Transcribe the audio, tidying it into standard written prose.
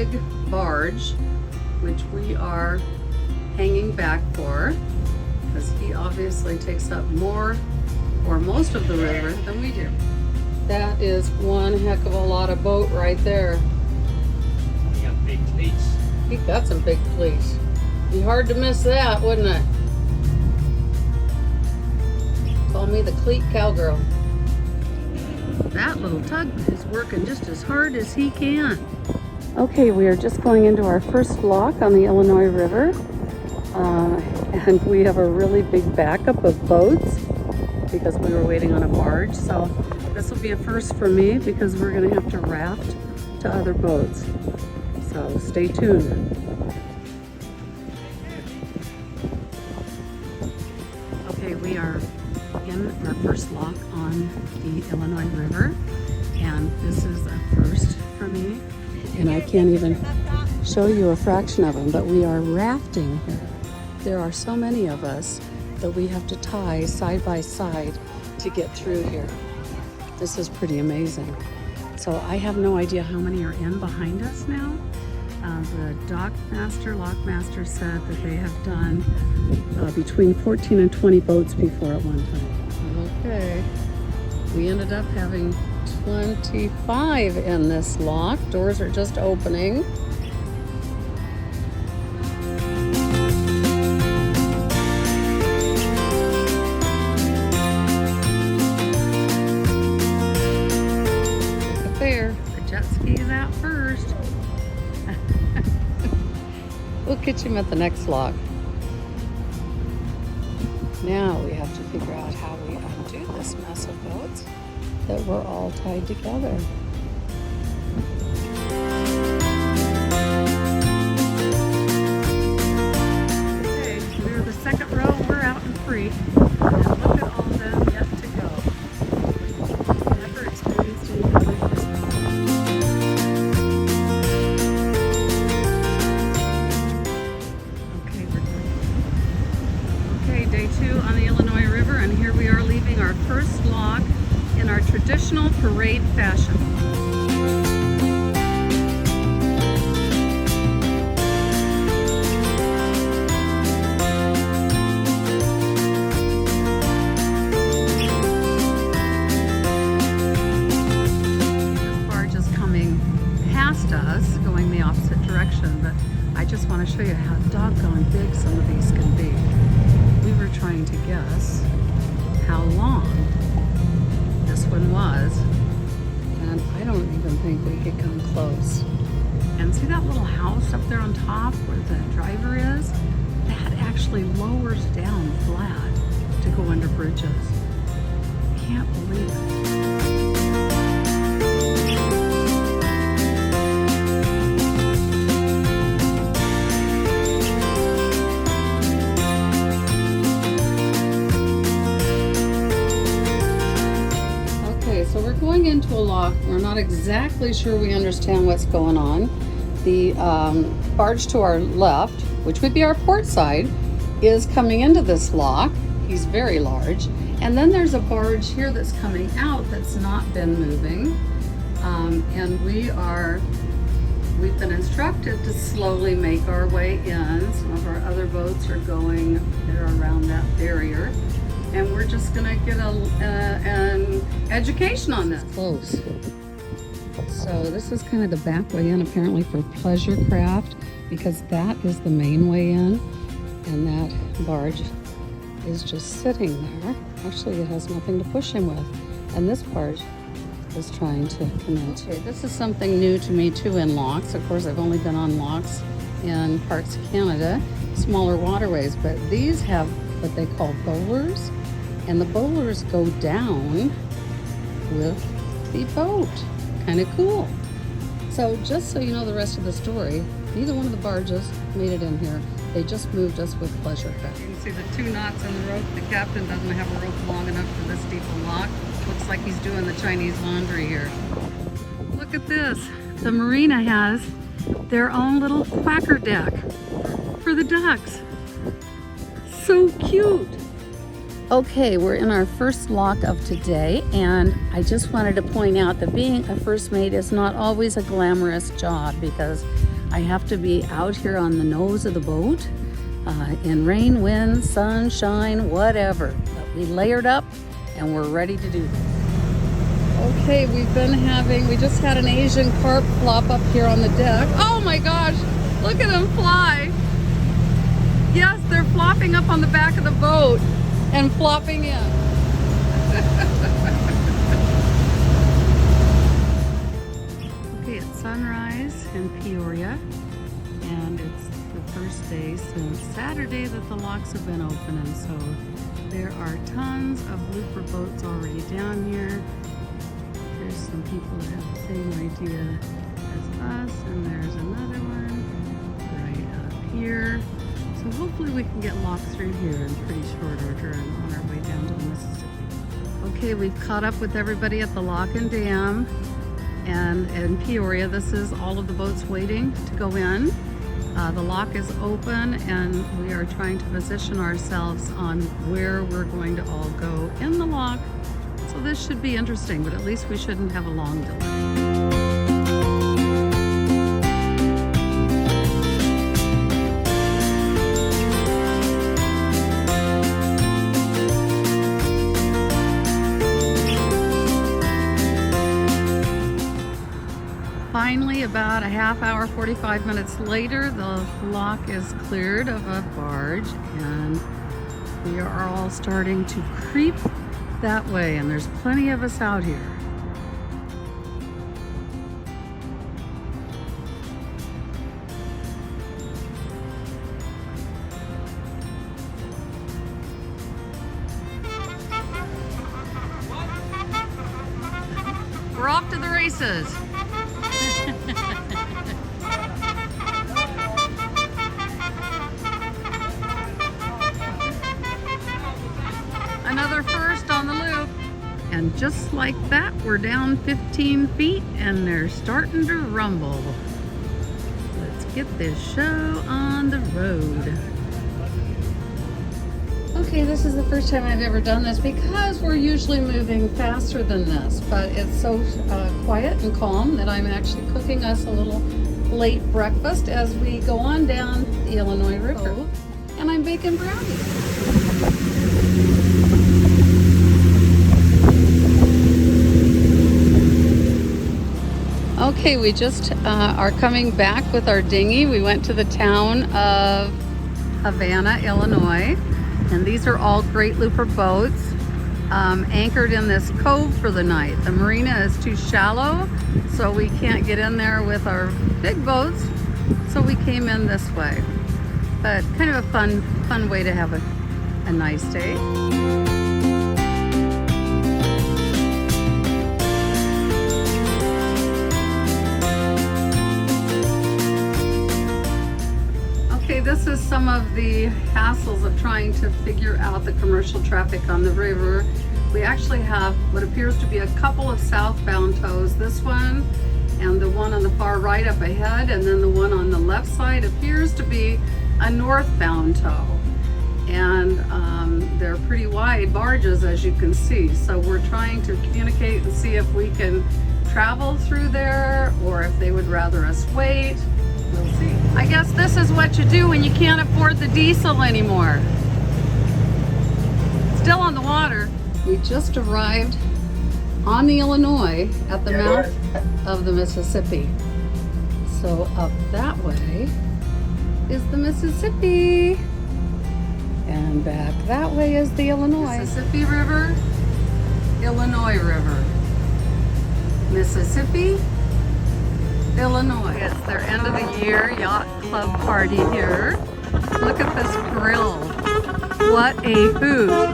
big barge, which we are hanging back for, because he obviously takes up more or most of the river than we do. That is one heck of a lot of boat right there. You got big cleats. He got some big cleats. Be hard to miss that, wouldn't it? Call me the cleat cowgirl. That little tug is working just as hard as he can. Okay, we are just going into our first lock on the Illinois River. And we have a really big backup of boats because we were waiting on a barge. So this will be a first for me because we're gonna have to raft to other boats. So stay tuned. Okay, we are in our first lock on the Illinois River, and this is a first for me. And I can't even show you a fraction of them, but we are rafting here. There are so many of us that we have to tie side by side to get through here. This is pretty amazing. So I have no idea how many are in behind us now. The lockmaster said that they have done between 14 and 20 boats before at one time. Okay, we ended up having 25 in this lock. Doors are just opening. Look up there, the jet ski is out first. We'll catch him at the next lock. Now we have to figure out how we undo this mess of boats that we're all tied together. Okay, we're the second row, we're out and free. And look at all of them yet to go. Never experienced anything like this before. Okay, we're done. Okay, day 2 on the Illinois River, and here we are leaving our first log in our traditional parade fashion. This barge is coming past us, going the opposite direction, but I just want to show you how doggone big some of these can be. We were trying to guess how long this one was, and I don't even think we could come close. And see that little house up there on top where the driver is? That actually lowers down flat to go under bridges. Can't believe it. So we're going into a lock. We're not exactly sure we understand what's going on. The barge to our left, which would be our port side, is coming into this lock. He's very large. And then there's a barge here that's coming out that's not been moving. And we've been instructed to slowly make our way in. Some of our other boats are going, they're around that barrier. And we're just gonna get an education on this. Close. So this is kind of the back way in, apparently for pleasure craft, because that is the main way in, and that barge is just sitting there. Actually, it has nothing to push him with, and this barge is trying to come in. Okay, this is something new to me too in locks. Of course, I've only been on locks in parts of Canada, smaller waterways, but these have what they call bowlers. And the bowlers go down with the boat. Kind of cool. So just so you know the rest of the story, neither one of the barges made it in here. They just moved us with pleasure craft. You can see the 2 knots in the rope. The captain doesn't have a rope long enough for this deep a lock. Looks like he's doing the Chinese laundry here. Look at this. The marina has their own little quacker deck for the ducks. So cute. Okay, we're in our first lock of today, and I just wanted to point out that being a first mate is not always a glamorous job, because I have to be out here on the nose of the boat in rain, wind, sunshine, whatever. But we layered up and we're ready to do this. Okay, we just had an Asian carp flop up here on the deck. Oh my gosh, look at them fly. Yes, they're flopping up on the back of the boat and flopping in. Okay, it's sunrise in Peoria, and it's the first day since Saturday that the locks have been open, and so there are tons of looper boats already down here. There's some people that have the same idea as us, and there's another one right up here. So hopefully we can get locked through here in pretty short order and on our way down to the Mississippi. Okay, we've caught up with everybody at the lock and dam, and in Peoria, this is all of the boats waiting to go in. The lock is open, and we are trying to position ourselves on where we're going to all go in the lock. So this should be interesting, but at least we shouldn't have a long delay. Finally, about a half hour, 45 minutes later, the lock is cleared of a barge, and we are all starting to creep that way, and there's plenty of us out here. We're off to the races. Another first on the loop. And just like that, we're down 15 feet and they're starting to rumble. Let's get this show on the road. Okay, this is the first time I've ever done this because we're usually moving faster than this, but it's so quiet and calm that I'm actually cooking us a little late breakfast as we go on down the Illinois River. And I'm baking brownies. Okay, we just are coming back with our dinghy. We went to the town of Havana, Illinois, and these are all great looper boats anchored in this cove for the night. The marina is too shallow, so we can't get in there with our big boats, so we came in this way. But kind of a fun way to have a nice day. This is some of the hassles of trying to figure out the commercial traffic on the river. We actually have what appears to be a couple of southbound tows. This one and the one on the far right up ahead, and then the one on the left side appears to be a northbound tow. And they're pretty wide barges, as you can see. So we're trying to communicate and see if we can travel through there or if they would rather us wait. We'll see. I guess this is what you do when you can't afford the diesel anymore. Still on the water. We just arrived on the Illinois at the mouth of the Mississippi. So up that way is the Mississippi. And back that way is the Illinois. Mississippi River, Illinois River. Mississippi, Illinois. It's their end of the year yacht club party here. Look at this grill. What a hoot.